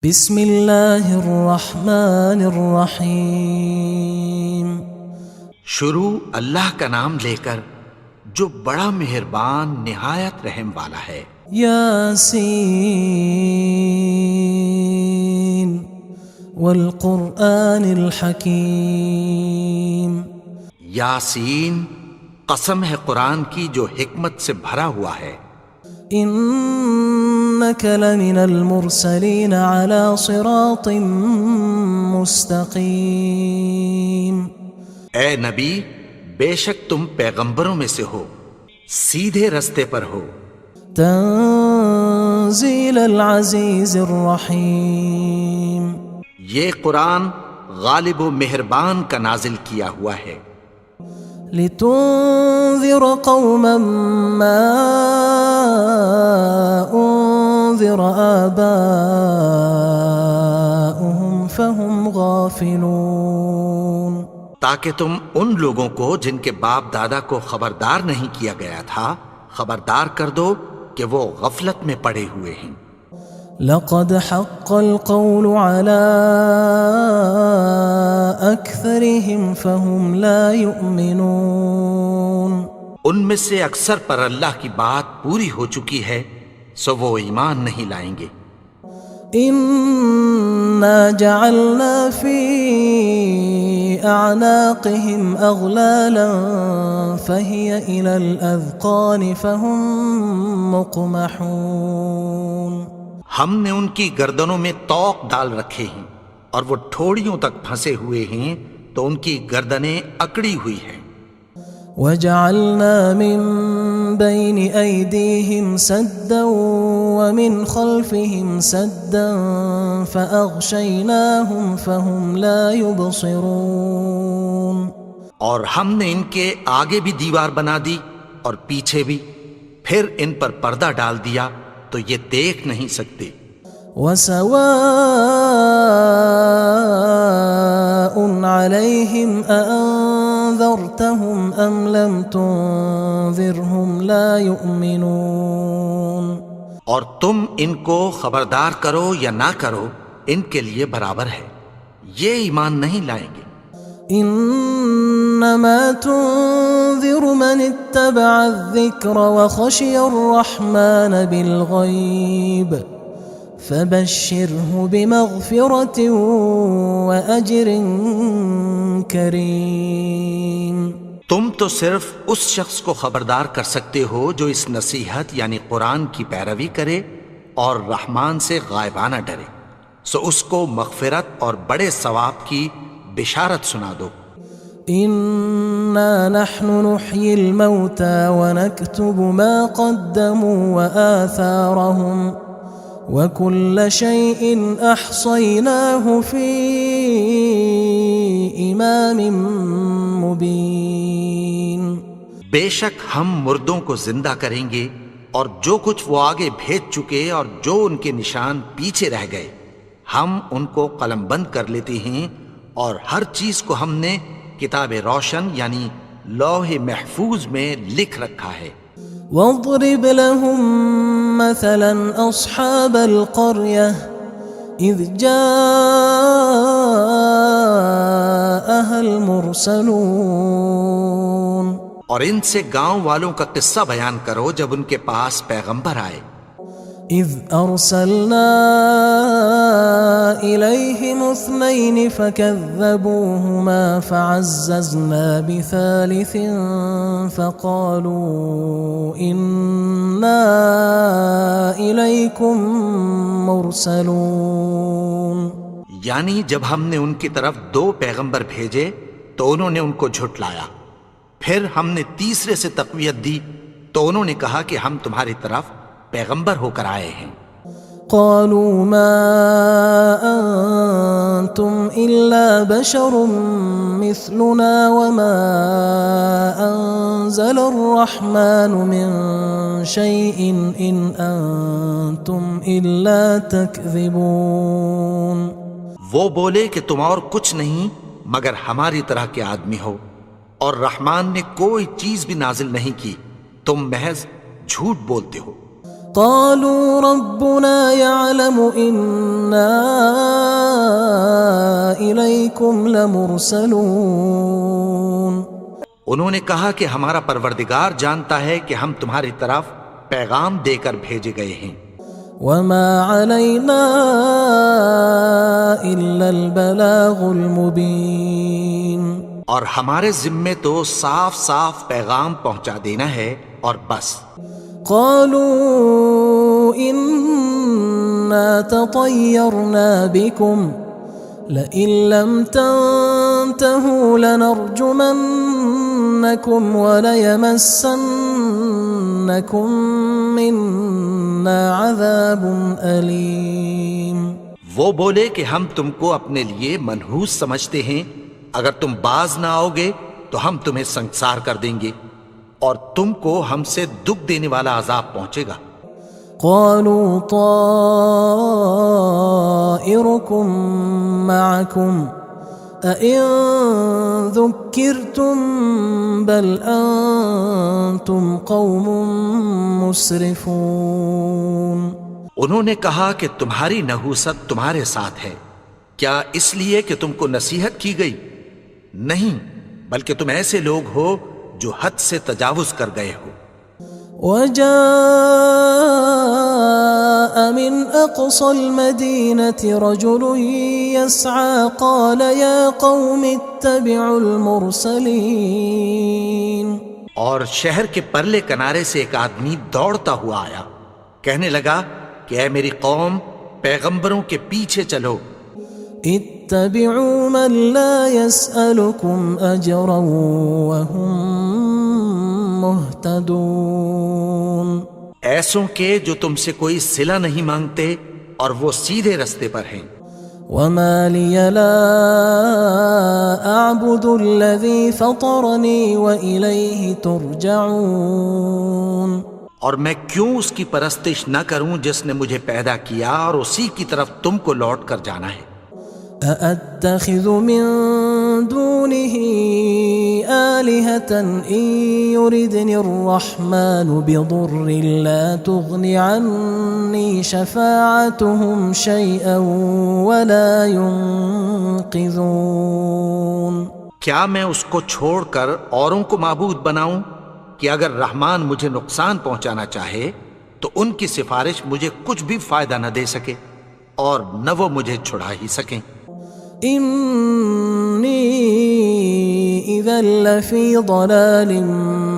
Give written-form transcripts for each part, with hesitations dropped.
بسم اللہ الرحمن الرحیم۔ شروع اللہ کا نام لے کر جو بڑا مہربان نہایت رحم والا ہے۔ یاسین والقرآن الحکیم۔ یاسین، قسم ہے قرآن کی جو حکمت سے بھرا ہوا ہے۔ انک لمن المرسلین علی صراط مستقیم۔ اے نبی، بے شک تم پیغمبروں میں سے ہو، سیدھے رستے پر ہو۔ تنزیل العزیز الرحیم۔ یہ قرآن غالب و مہربان کا نازل کیا ہوا ہے۔ لتنذر قوما ما انذر آباؤهم فهم غافلون۔ تاکہ تم ان لوگوں کو جن کے باپ دادا کو خبردار نہیں کیا گیا تھا خبردار کر دو کہ وہ غفلت میں پڑے ہوئے ہیں۔ لقد حق القول على أكثرهم فهم لا يؤمنون۔ ان میں سے اکثر پر اللہ کی بات پوری ہو چکی ہے سو وہ ایمان نہیں لائیں گے۔ إنا جعلنا في أعناقهم أغلالا فهي إلى الأذقان فهم مقمحون۔ ہم نے ان کی گردنوں میں طوق ڈال رکھے ہیں اور وہ ٹھوڑیوں تک پھنسے ہوئے ہیں تو ان کی گردنیں اکڑی ہوئی ہیں۔ وجعلنا من بين أيديهم سدا ومن خلفهم سدا فأغشيناهم فهم لا يبصرون۔ اور ہم نے ان کے آگے بھی دیوار بنا دی اور پیچھے بھی، پھر ان پر پردہ ڈال دیا تو یہ دیکھ نہیں سکتے۔ وسواء عليهم أأنذرتهم أم لم تنذرهم لا يؤمنون۔ اور تم ان کو خبردار کرو یا نہ کرو ان کے لیے برابر ہے، یہ ایمان نہیں لائیں گے۔ انما تنذر من اتبع الذکر وخشی الرحمن بالغیب فبشرہ بمغفرۃ واجر کریم۔ تم تو صرف اس شخص کو خبردار کر سکتے ہو جو اس نصیحت یعنی قرآن کی پیروی کرے اور رحمان سے غائبانہ ڈرے، سو اس کو مغفرت اور بڑے ثواب کی بشارت سنا دو۔ انا نحن نحيي الموتى ونكتب ما قدموا وآثارهم وكل شيء احصيناه في امام مبين۔ بے شک ہم مردوں کو زندہ کریں گے اور جو کچھ وہ آگے بھیج چکے اور جو ان کے نشان پیچھے رہ گئے ہم ان کو قلم بند کر لیتے ہیں، اور ہر چیز کو ہم نے کتاب روشن یعنی لوح محفوظ میں لکھ رکھا ہے۔ واضرب لهم مثلا اصحاب القرية اذ جاءها المرسلون۔ اور ان سے گاؤں والوں کا قصہ بیان کرو جب ان کے پاس پیغمبر آئے۔ اذ ارسلنا الیہم اثنین فکذبوہما فعززنا بثالث فقالوا انا الیکم مرسلون۔ یعنی جب ہم نے ان کی طرف 2 پیغمبر بھیجے تو انہوں نے ان کو جھٹلایا، پھر ہم نے تیسرے سے تقویت دی تو انہوں نے کہا کہ ہم تمہاری طرف پیغمبر ہو کر آئے ہیں۔ قالوا ما انتم الا بشر مثلنا وما انزل الرحمن من شيء ان انتم الا تكذبون۔ وہ بولے کہ تم اور کچھ نہیں مگر ہماری طرح کے آدمی ہو، اور رحمان نے کوئی چیز بھی نازل نہیں کی، تم محض جھوٹ بولتے ہو۔ قالوا ربنا يعلم إنا إليكم لمرسلون. انہوں نے کہا کہ ہمارا پروردگار جانتا ہے کہ ہم تمہاری طرف پیغام دے کر بھیجے گئے ہیں. وما علينا إلا البلاغ المبين. اور ہمارے ذمے تو صاف صاف پیغام پہنچا دینا ہے اور بس. قالوا إنا تطيرنا بكم لئن لم تنتهوا لنرجمنكم وليمسنكم منا عذاب أليم. وہ بولے کہ ہم تم کو اپنے لیے منحوس سمجھتے ہیں، اگر تم باز نہ آؤ گے تو ہم تمہیں سنسار کر دیں گے اور تم کو ہم سے دکھ دینے والا عذاب پہنچے گا. قالوا طائركم معكم أئن ذكرتم بل أنتم قوم مسرفون. انہوں نے کہا کہ تمہاری نحوست تمہارے ساتھ ہے، کیا اس لیے کہ تم کو نصیحت کی گئی؟ نہیں، بلکہ تم ایسے لوگ ہو جو حد سے تجاوز کر گئے ہو. وجاء من أقصى المدينة رجل يسعى قال يا قوم اتبعوا المرسلين. اور شہر کے پرلے کنارے سے ایک آدمی دوڑتا ہوا آیا، کہنے لگا کہ اے میری قوم، پیغمبروں کے پیچھے چلو. اتبعوا من لا يسألكم أجرا وهم مهتدون. ایسوں کے جو تم سے کوئی صلہ نہیں مانگتے اور وہ سیدھے رستے پر ہیں. وما لي لا أعبد الذي فطرني وإليه ترجعون. اور میں کیوں اس کی پرستش نہ کروں جس نے مجھے پیدا کیا اور اسی کی طرف تم کو لوٹ کر جانا ہے. أأتخذ من دونه آلهة إن يردني الرحمن بضر لا تغن عني شفاعتهم شيئا ولا ينقذون. کیا میں اس کو چھوڑ کر اوروں کو معبود بناؤں کہ اگر رحمان مجھے نقصان پہنچانا چاہے تو ان کی سفارش مجھے کچھ بھی فائدہ نہ دے سکے اور نہ وہ مجھے چھڑا ہی سکیں. إني إذا لفي ضلال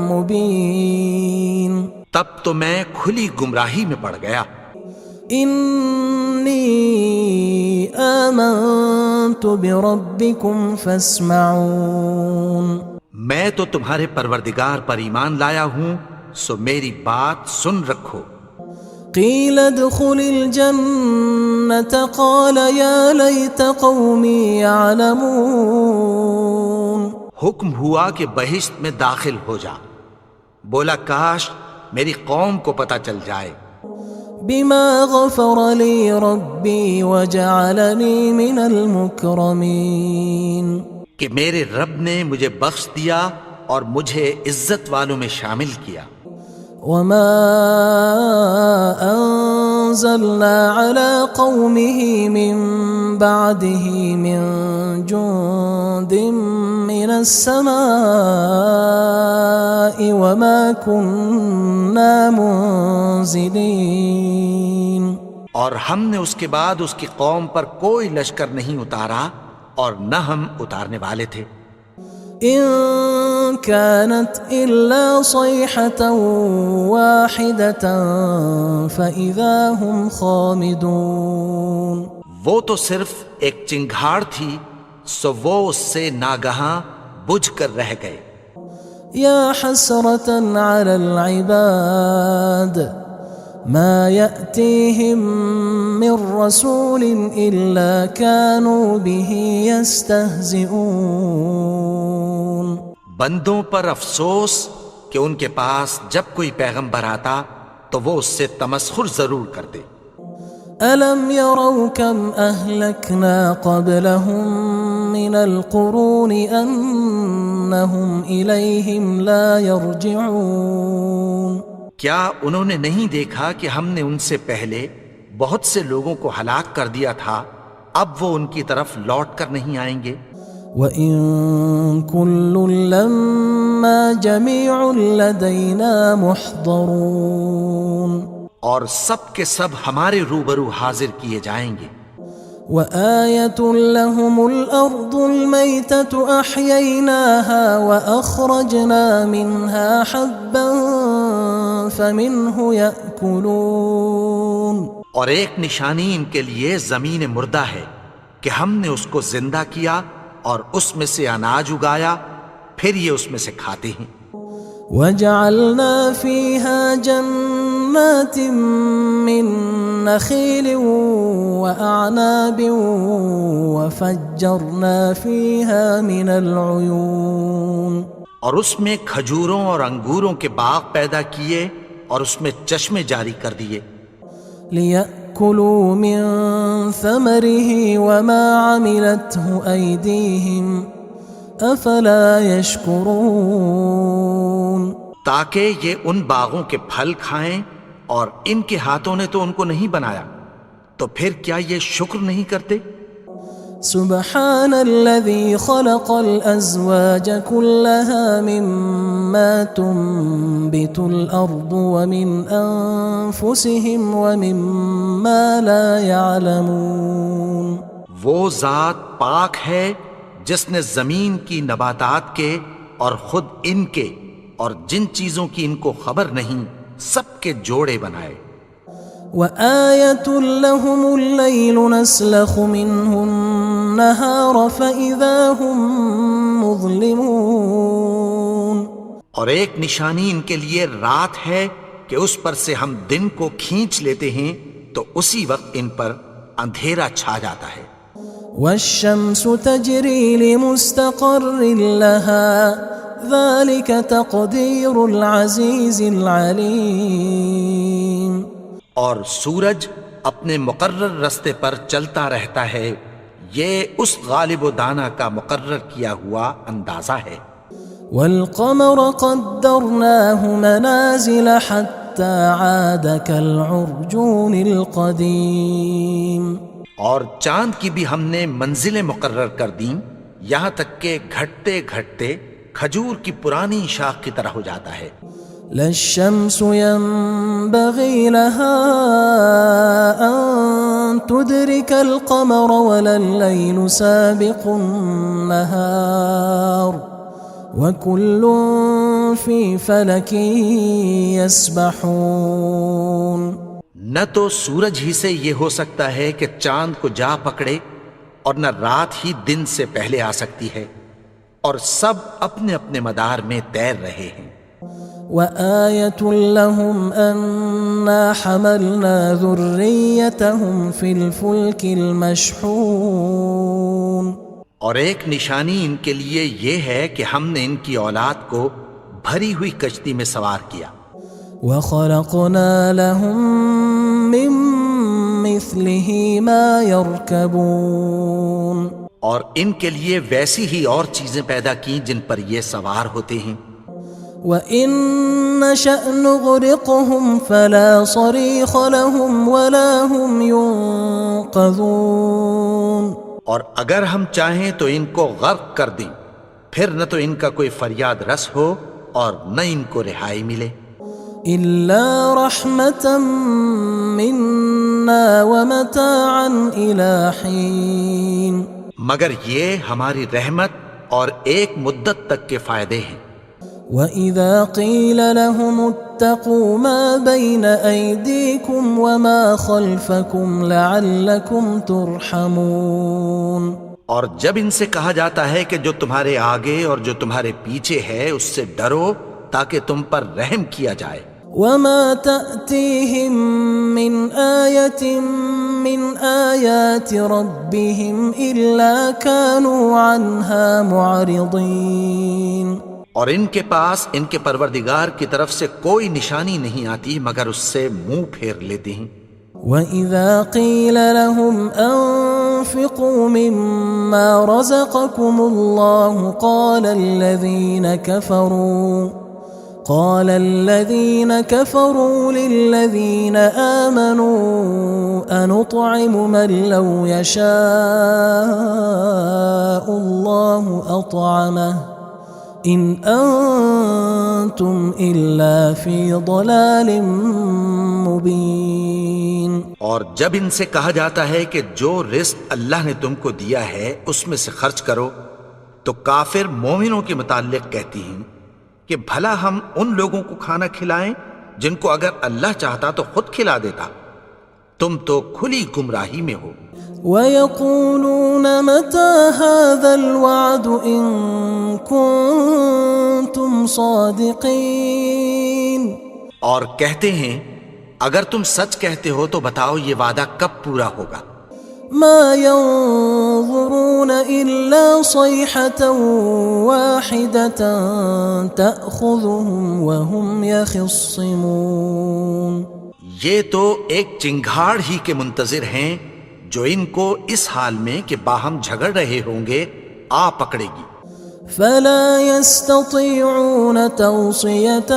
مبين. تب تو میں کھلی گمراہی میں پڑ گیا. إني آمنت بربكم فاسمعون. میں تو تمہارے پروردگار پر ایمان لایا ہوں، سو میری بات سن رکھو. قيل ادخل الجنة قال يا ليت قومي يعلمون. حکم ہوا کہ بہشت میں داخل ہو جا. بولا کاش میری قوم کو پتہ چل جائے. بما غفر لي ربي وجعلني من المكرمين. کہ میرے رب نے مجھے بخش دیا اور مجھے عزت والوں میں شامل کیا. وما أنزلنا على قومه من بعده من جند من السماء وما كنا منزلين. اور ہم نے اس کے بعد اس کی قوم پر کوئی لشکر نہیں اتارا اور نہ ہم اتارنے والے تھے. إن كانت إلا صيحة واحدة فإذا هم خامدون. وہ تو صرف ایک چنگھاڑ تھی، سو وہ اس سے ناگہاں بجھ کر رہ گئے. يا حسرة على العباد ما يأتيهم من رسول إلا كانوا به يستهزئون. بندوں پر افسوس کہ ان کے پاس جب کوئی پیغمبر آتا تو وہ اس سے تمسخر ضرور کرتے. ألم يروا كم أهلكنا قبلهم من القرون أنهم إليهم لا يرجعون. کیا انہوں نے نہیں دیکھا کہ ہم نے ان سے پہلے بہت سے لوگوں کو ہلاک کر دیا تھا، اب وہ ان کی طرف لوٹ کر نہیں آئیں گے؟ وَإِن كُلٌّ لَمَّا جَمِيعٌ لَدَيْنَا مُحْضَرُونَ، اور سب کے سب ہمارے روبرو حاضر کیے جائیں گے۔ وَآيَةٌ لَهُمُ الْأَرْضُ الْمَيْتَةُ أَحْيَيْنَاهَا وَأَخْرَجْنَا مِنْهَا حَبًّا فَمِنْهُ يَأْكُلُونَ، اور ایک نشانی ان کے لیے زمین مردہ ہے کہ ہم نے اس کو زندہ کیا اور اس میں سے اناج اگایا، پھر یہ اس میں سے کھاتے ہیں۔ وَجَعَلْنَا فِيهَا جَنَّاتٍ مِّن نَخِيلٍ وَأَعْنَابٍ وَفَجَّرْنَا فِيهَا مِنَ الْعُيُونِ، اور اس میں کھجوروں اور انگوروں کے باغ پیدا کیے اور اس میں چشمے جاری کر دیے، لِيَأْكُلُوا مِن ثَمَرِهِ وَمَا عَمِلَتْهُ أَيْدِيهِمْ أَفَلَا يَشْكُرُونَ، تاکہ یہ ان باغوں کے پھل کھائیں، اور ان کے ہاتھوں نے تو ان کو نہیں بنایا، تو پھر کیا یہ شکر نہیں کرتے؟ سبحان الذي خلق الأزواج كلها مما تنبت الأرض ومن أنفسهم ومما لا يعلمون، وہ ذات پاک ہے جس نے زمین کی نباتات کے اور خود ان کے اور جن چیزوں کی ان کو خبر نہیں سب کے جوڑے بنائے۔ وآية لهم الليل نسلخ منه النهار فإذا هم مظلمون، اور ایک نشانی ان کے لیے رات ہے کہ اس پر سے ہم دن کو کھینچ لیتے ہیں تو اسی وقت ان پر اندھیرا چھا جاتا ہے۔ والشمس تجري لمستقر لها ذلك تقدير العزيز العليم، اور سورج اپنے مقرر رستے پر چلتا رہتا ہے، یہ اس غالب و دانا کا مقرر کیا ہوا اندازہ ہے۔ والقمر قدرناه منازل حتى عاد كالعرجون القديم، اور چاند کی بھی ہم نے منزلیں مقرر کر دیں، یہاں تک کہ گھٹتے گھٹتے کھجور کی پرانی شاخ کی طرح ہو جاتا ہے۔ لا الشمس ينبغي لها أن تدرك القمر ولا الليل سابق النهار وكل في فلك يسبحون، نہ تو سورج ہی سے یہ ہو سکتا ہے کہ چاند کو جا پکڑے، اور نہ رات ہی دن سے پہلے آ سکتی ہے، اور سب اپنے اپنے مدار میں تیر رہے ہیں۔ وآية لهم أنا حملنا ذريتهم في الفلك المشحون، اور ایک نشانی ان کے لیے یہ ہے کہ ہم نے ان کی اولاد کو بھری ہوئی کشتی میں سوار کیا۔ وخلقنا لهم من مثله ما يركبون، اور ان کے لیے ویسی ہی اور چیزیں پیدا کی جن پر یہ سوار ہوتے ہیں۔ وَإِن نَّشَأْ نُغْرِقْهُمْ فَلَا صَرِيخَ لَهُمْ وَلَا هُمْ يُنقَذُونَ، اور اگر ہم چاہیں تو ان کو غرق کر دیں، پھر نہ تو ان کا کوئی فریاد رس ہو اور نہ ان کو رہائی ملے۔ إِلَّا رَحْمَةً مِّنَّا وَمَتَاعًا إِلَى حِينٍ، مگر یہ ہماری رحمت اور ایک مدت تک کے فائدے ہیں۔ وَإِذَا قِيلَ لَهُمُ اتَّقُوا مَا بَيْنَ أَيْدِيكُمْ وَمَا خَلْفَكُمْ لَعَلَّكُمْ تُرْحَمُونَ، اور جب ان سے کہا جاتا ہے کہ جو تمہارے آگے اور جو تمہارے پیچھے ہے اس سے ڈرو تاکہ تم پر رحم کیا جائے۔ وَمَا تَأْتِيهِم مِّنْ آيَةٍ مِّنْ آيَاتِ رَبِّهِمْ إِلَّا كَانُوا عَنْهَا مُعْرِضِينَ، اور ان کے پاس ان کے پروردگار کی طرف سے کوئی نشانی نہیں آتی مگر اس سے منہ پھیر لیتے ہیں۔ وَإِذَا قِيلَ لَهُمْ أَنفِقُوا مِمَّا رَزَقَكُمُ اللَّهُ قال الذين كفروا للذين آمنوا أنطعم من لو يشاء الله أطعمه إن أنتم إلا في ضلال مبين. اور جب ان سے کہا جاتا ہے کہ جو رزق اللہ نے تم کو دیا ہے اس میں سے خرچ کرو، تو کافر مومنوں کے متعلق کہتی ہیں کہ بھلا ہم ان لوگوں کو کھانا کھلائیں جن کو اگر اللہ چاہتا تو خود کھلا دیتا، تم تو کھلی گمراہی میں ہو. وَيَقُولُونَ مَتَى هَذَا الْوَعْدُ إِن كُنتُمْ صَادِقِينَ. اور کہتے ہیں اگر تم سچ کہتے ہو تو بتاؤ یہ وعدہ کب پورا ہوگا. ما ينظرون إلا صيحة واحدة تأخذهم وهم يخصمون. یہ تو ایک چنگھاڑ ہی کے منتظر ہیں جو ان کو اس حال میں کہ باہم جھگڑ رہے ہوں گے آ پکڑے گی. فلا يستطيعون توصية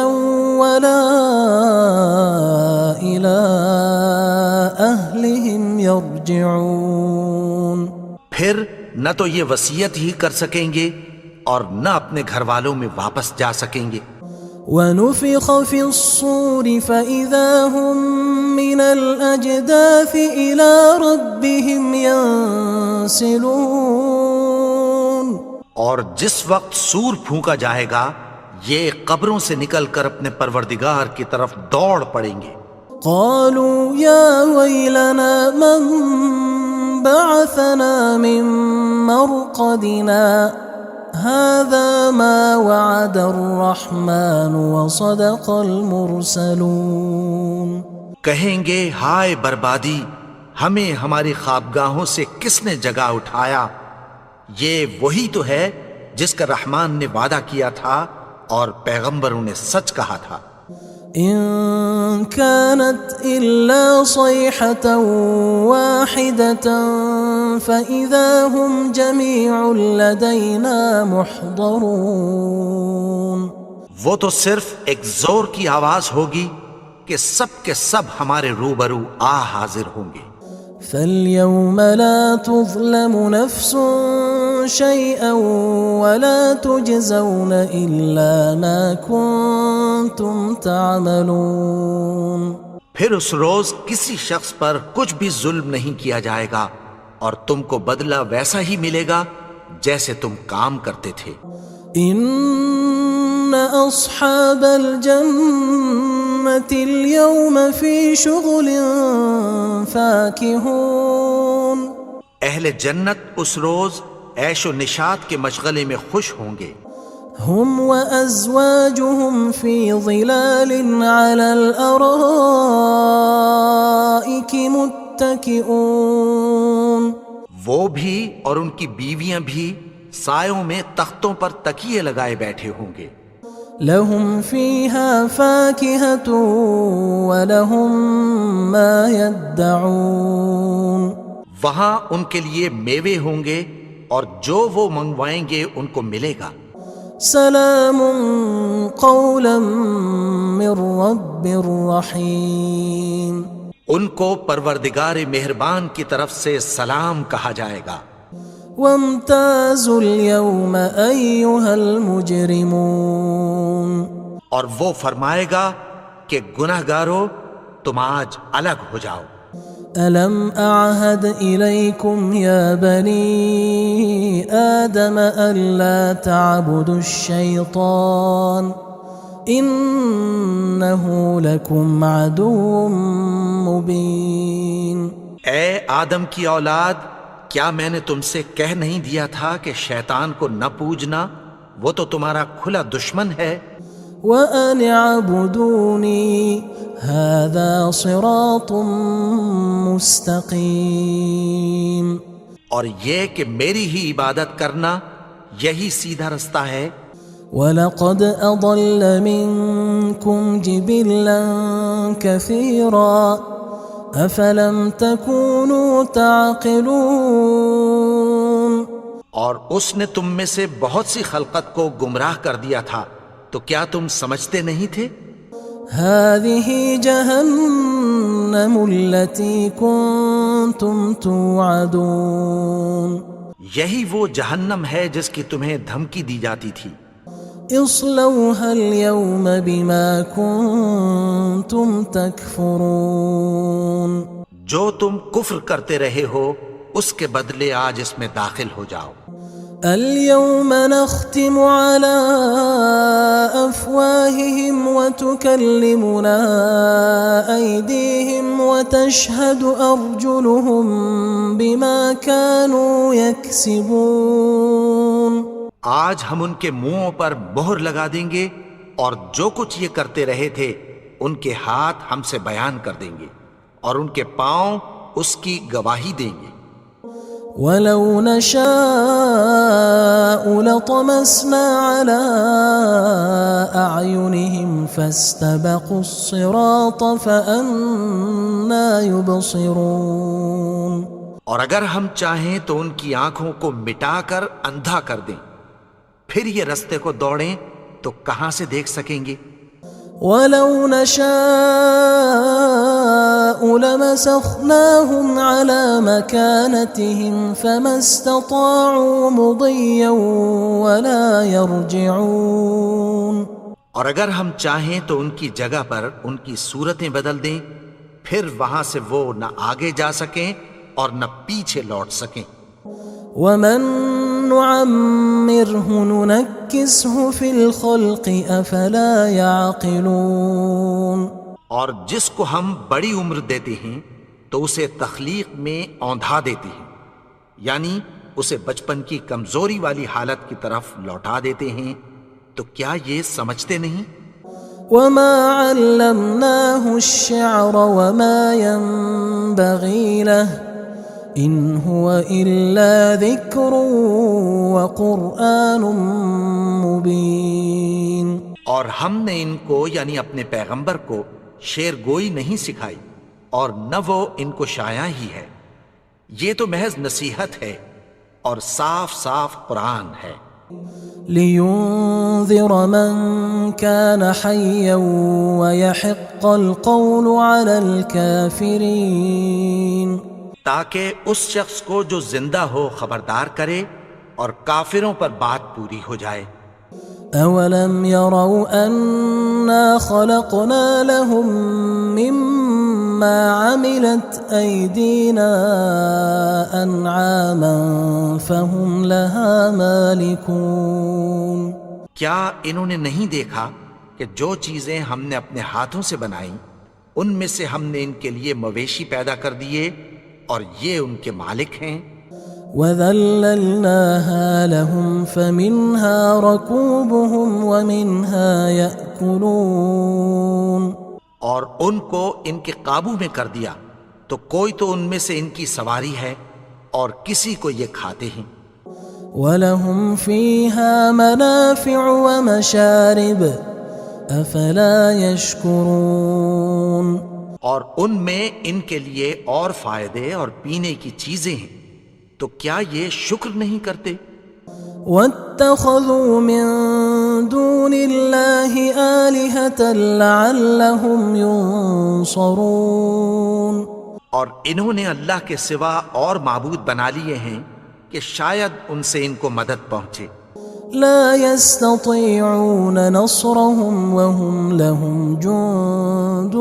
ولا إلى أهلهم يرجعون. پھر نہ تو یہ وصیت ہی کر سکیں گے اور نہ اپنے گھر والوں میں واپس جا سکیں گے. ونفخ في الصور فإذا هم من الأجداث إلى ربهم ينسلون. اور جس وقت سور پھونکا جائے گا یہ قبروں سے نکل کر اپنے پروردگار کی طرف دوڑ پڑیں گے. قالوا يا ويلنا من بعثنا من مرقدنا هذا ما وعد الرحمن وصدق المرسلون. کہیں گے ہائے بربادی، ہمیں ہماری خوابگاہوں سے کس نے جگا اٹھایا؟ یہ وہی تو ہے جس کا رحمان نے وعدہ کیا تھا اور پیغمبروں نے سچ کہا تھا. إن كانت إلا صيحة واحدة فإذا هم جميع لدينا محضرون. وہ تو صرف ایک زور کی آواز ہوگی کہ سب کے سب ہمارے روبرو آ حاضر ہوں گے. فاليوم لا تظلم نفس شيئا ولا تجزون إلا ما كنتم تعملون. پھر اس روز کسی شخص پر کچھ بھی ظلم نہیں کیا جائے گا اور تم کو بدلہ ویسا ہی ملے گا جیسے تم کام کرتے تھے. إن أصحاب الجنة اليوم في شغل فاكهون. اہل جنت اس روز عیش و نشاط کے مشغلے میں خوش ہوں گے. هم وأزواجهم في ظلال على الأرائك متكئون. وہ بھی اور ان کی بیویاں بھی سایوں میں تختوں پر تکیے لگائے بیٹھے ہوں گے. لهم فيها فاكهة ولهم ما يدعون. وہاں ان کے لیے میوے ہوں گے اور جو وہ منگوائیں گے ان کو ملے گا. سلام قولا من رب رحیم. ان کو پروردگار مہربان کی طرف سے سلام کہا جائے گا. وامتازوا اليوم أيها المجرمون. اور وہ فرمائے گا کہ گناہگارو تم آج الگ ہو جاؤ. ألم أعهد إليكم يا بني آدم ألا تعبدوا الشيطان إنه لكم عدو مبين. اے آدم کی اولاد، کیا میں نے تم سے کہہ نہیں دیا تھا کہ شیطان کو نہ پوجنا، وہ تو تمہارا کھلا دشمن ہے. وَأَنِ اعْبُدُونِي هَذَا صِرَاطٌ مُسْتَقِيمٌ. اور یہ کہ میری ہی عبادت کرنا یہی سیدھا رستہ ہے. وَلَقَدْ أَضَلَّ مِنْكُمْ جِبِلًّا كَثِيرًا أَفَلَمْ تَكُونُوا تَعْقِلُونَ. اور اس نے تم میں سے بہت سی خلقت کو گمراہ کر دیا تھا، تو کیا تم سمجھتے نہیں تھے؟ هذه جهنم التي كنتم توعدون یہی وہ جہنم ہے جس کی تمہیں دھمکی دی جاتی تھی۔ اصلوها اليوم بما كنتم تكفرون جو تم کفر کرتے رہے ہو اس کے بدلے آج اس میں داخل ہو جاؤ۔ اليوم نختم على أفواههم وتكلمنا أيديهم وتشهد أرجلهم بما كانوا يكسبون آج ہم ان کے منہوں پر مہر لگا دیں گے اور جو کچھ یہ کرتے رہے تھے ان کے ہاتھ ہم سے بیان کر دیں گے اور ان کے پاؤں اس کی گواہی دیں گے۔ ولو نشاء لطمسنا على أعينهم فاستبقوا الصراط فأنى يبصرون اور اگر ہم چاہیں تو ان کی آنکھوں کو مٹا کر اندھا کر دیں، پھر یہ رستے کو دوڑیں تو کہاں سے دیکھ سکیں گے؟ ولو نشاء لمسخناهم على مكانتهم فما استطاعوا مضيا ولا يرجعون اور اگر ہم چاہیں تو ان کی جگہ پر ان کی صورتیں بدل دیں، پھر وہاں سے وہ نہ آگے جا سکیں اور نہ پیچھے لوٹ سکیں۔ ومن نعمره ننكسه في الخلق افلا يعقلون اور جس کو ہم بڑی عمر دیتے ہیں تو اسے تخلیق میں اوندھا دیتے ہیں، یعنی اسے بچپن کی کمزوری والی حالت کی طرف لوٹا دیتے ہیں، تو کیا یہ سمجھتے نہیں؟ وما علمناه الشعر وما ينبغي له ان هو الا ذکر وقرآن مبین اور ہم نے ان کو یعنی اپنے پیغمبر کو شعر گوئی نہیں سکھائی اور نہ وہ ان کو شاعر ہی ہے، یہ تو محض نصیحت ہے اور صاف صاف قرآن ہے۔ لينذر من كان حيا ويحق القول على الكافرين تاکہ اس شخص کو جو زندہ ہو خبردار کرے اور کافروں پر بات پوری ہو جائے۔ اولم يروا انا خلقنا لهم مما عملت ايدينا انعاما فهم لها مالكون کیا انہوں نے نہیں دیکھا کہ جو چیزیں ہم نے اپنے ہاتھوں سے بنائیں ان میں سے ہم نے ان کے لیے مویشی پیدا کر دیے اور یہ ان کے مالک ہیں۔ وَذَلَّلْنَاهَا لَهُمْ فَمِنْهَا رَكُوبُهُمْ وَمِنْهَا يَأْكُلُونَ اور ان کو ان کے قابو میں کر دیا تو کوئی تو ان میں سے ان کی سواری ہے اور کسی کو یہ کھاتے ہیں۔ وَلَهُمْ فِيهَا مَنَافِعُ وَمَشَارِبُ أَفَلَا يَشْكُرُونَ اور ان میں ان کے لیے اور فائدے اور پینے کی چیزیں ہیں، تو کیا یہ شکر نہیں کرتے؟ وَاتَّخَذُوا مِن دُونِ اللَّهِ آلِهَةً لَعَلَّهُمْ يُنصَرُونَ اور انہوں نے اللہ کے سوا اور معبود بنا لیے ہیں کہ شاید ان سے ان کو مدد پہنچے۔ لا يستطيعون نصرهم وهم لهم جند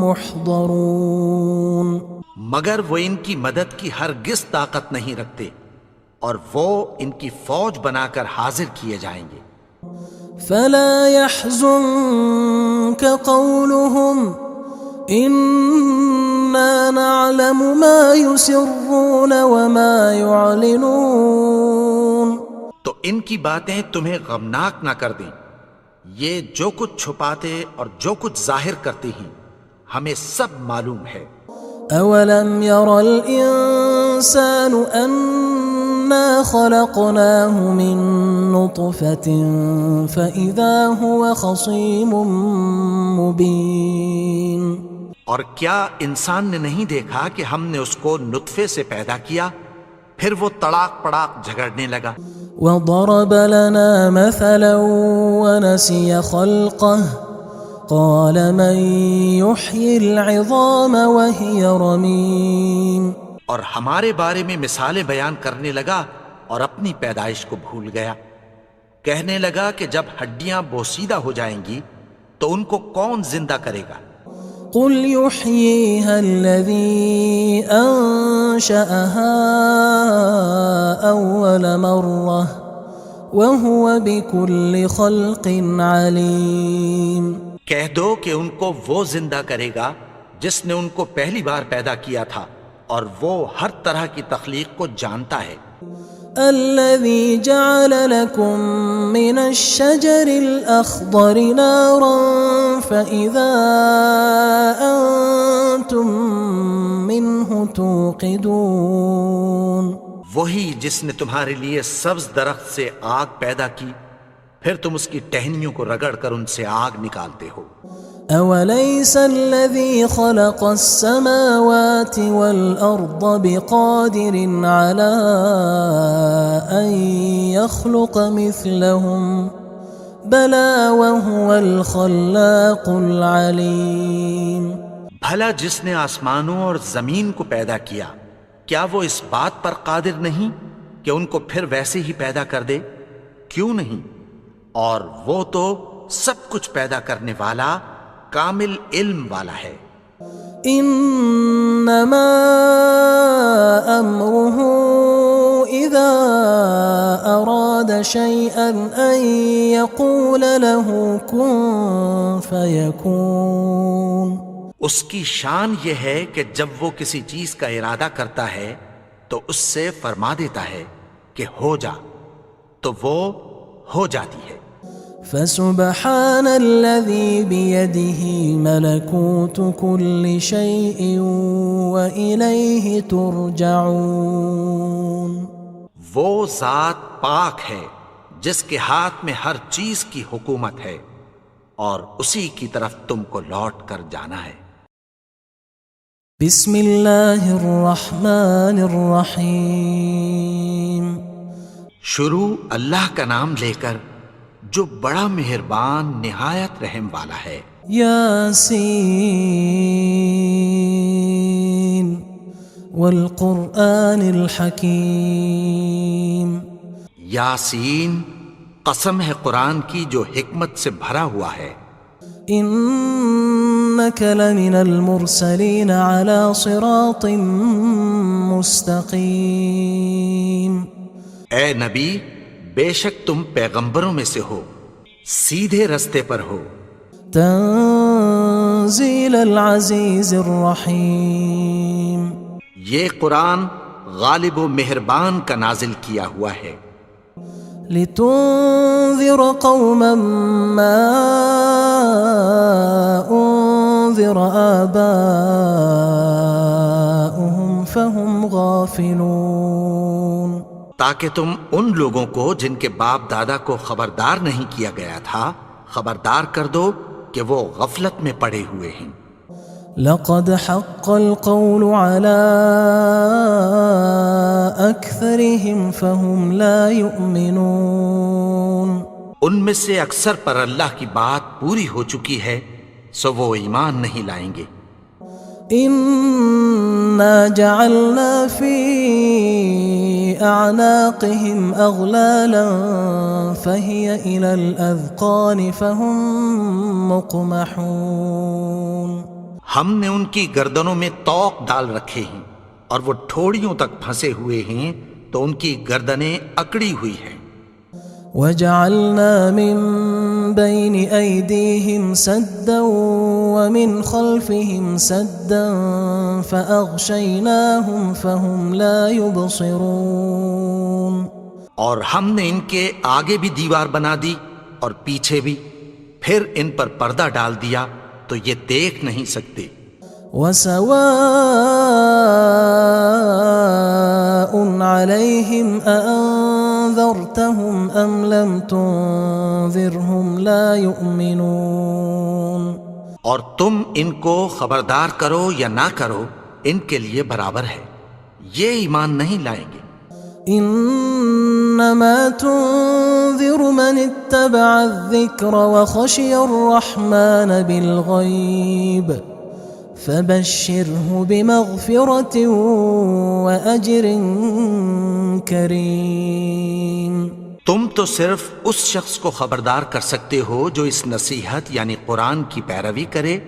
محضرون مگر وہ ان کی مدد کی ہرگز طاقت نہیں رکھتے اور وہ ان کی فوج بنا کر حاضر کیے جائیں گے۔ فلا يحزنك قولهم إنا نعلم ما يسرون وما يعلنون تو ان کی باتیں تمہیں غمناک نہ کر دیں، یہ جو کچھ چھپاتے اور جو کچھ ظاہر کرتے ہیں ہمیں سب معلوم ہے۔ اولم ير الانسان انا خلقناه من نطفة فاذا هو خصيم مبين اور کیا انسان نے نہیں دیکھا کہ ہم نے اس کو نطفے سے پیدا کیا، پھر وہ تڑاک پڑاک جھگڑنے لگا۔ وضرب لنا مثلا ونسي خلقه قال من يحيي العظام وهي رميم اور ہمارے بارے میں مثالیں بیان کرنے لگا اور اپنی پیدائش کو بھول گیا. کہنے لگا کہ جب ہڈیاں بوسیدہ ہو جائیں گی تو ان کو کون زندہ کرے گا؟ قل يحييها الذي أنشأها أول مرة وهو بكل خلق عليم. کہہ دو کہ ان کو وہ زندہ کرے گا جس نے ان کو پہلی بار پیدا کیا تھا اور وہ ہر طرح کی تخلیق کو جانتا ہے. الذي جعل لكم من الشجر الأخضر نارا فإذا أنتم منه توقدون. وہی جس نے تمہارے لیے سبز درخت سے آگ پیدا کی پھر تم اس کی ٹہنیوں کو رگڑ کر ان سے آگ نکالتے ہو. أوليس الذي خلق السماوات والأرض بقادر على أن يخلق مثلهم بلى وهو الخلاق العليم. بھلا جس نے آسمانوں اور زمین کو پیدا کیا کیا وہ اس بات پر قادر نہیں کہ ان کو پھر ویسے ہی پیدا کر دے؟ کیوں نہیں؟ اور وہ تو سب کچھ پیدا کرنے والا کامل علم والا ہے. انما امره اذا اراد شيئا ان يقول له كن فيكون. اس کی شان یہ ہے کہ جب وہ کسی چیز کا ارادہ کرتا ہے تو اس سے فرما دیتا ہے کہ ہو جا تو وہ ہو جاتی ہے. فسبحان الذي بيده ملكوت كل شيء وإليه ترجعون. وہ ذات پاک ہے جس کے ہاتھ میں ہر چیز کی حکومت ہے اور اسی کی طرف تم کو لوٹ کر جانا ہے. بسم اللہ الرحمن الرحیم. شروع اللہ کا نام لے کر جو بڑا مہربان نہایت رحم والا ہے. یاسین والقرآن الحکیم. یاسین قسم ہے قرآن کی جو حکمت سے بھرا ہوا ہے. انک لمن المرسلین علی صراط مستقیم. اے نبی بے شک تم پیغمبروں میں سے ہو سیدھے رستے پر ہو. تنزیل العزیز الرحیم. یہ قرآن غالب و مہربان کا نازل کیا ہوا ہے. لتنذر قوما ما انذر آباؤهم فهم غافلون. تاکہ تم ان لوگوں کو جن کے باپ دادا کو خبردار نہیں کیا گیا تھا خبردار کر دو کہ وہ غفلت میں پڑے ہوئے ہیں. لقد حق القول على أكثرهم فهم لا يؤمنون. ان میں سے اکثر پر اللہ کی بات پوری ہو چکی ہے سو وہ ایمان نہیں لائیں گے. إنا جعلنا في أعناقهم أغلالا فهي إلى الأذقان فهم مقمحون. ہم نے ان کی گردنوں میں طوق ڈال رکھے ہیں اور وہ ٹھوڑیوں تک پھنسے ہوئے ہیں تو ان کی گردنیں اکڑی ہوئی ہیں. وجعلنا من بين أيديهم سدا ومن خلفهم سدا فأغشيناهم فهم لا يبصرون. اور ہم نے ان کے آگے بھی دیوار بنا دی اور پیچھے بھی پھر ان پر پردہ ڈال دیا تو یہ دیکھ نہیں سکتے. وسواء عليهم أأنذرتهم أم لم تنذرهم لا يؤمنون. اور تم ان کو خبردار کرو یا نہ کرو ان کے لیے برابر ہے یہ ایمان نہیں لائیں گے. إن إنما تنذر من اتبع الذكر وخشي الرحمن بالغيب فبشره بمغفرة وأجر كريم۔ تم تو صرف اس شخص کو خبردار کر سکتے ہو جو اس نصیحت یعنی قرآن کی پیروی کرے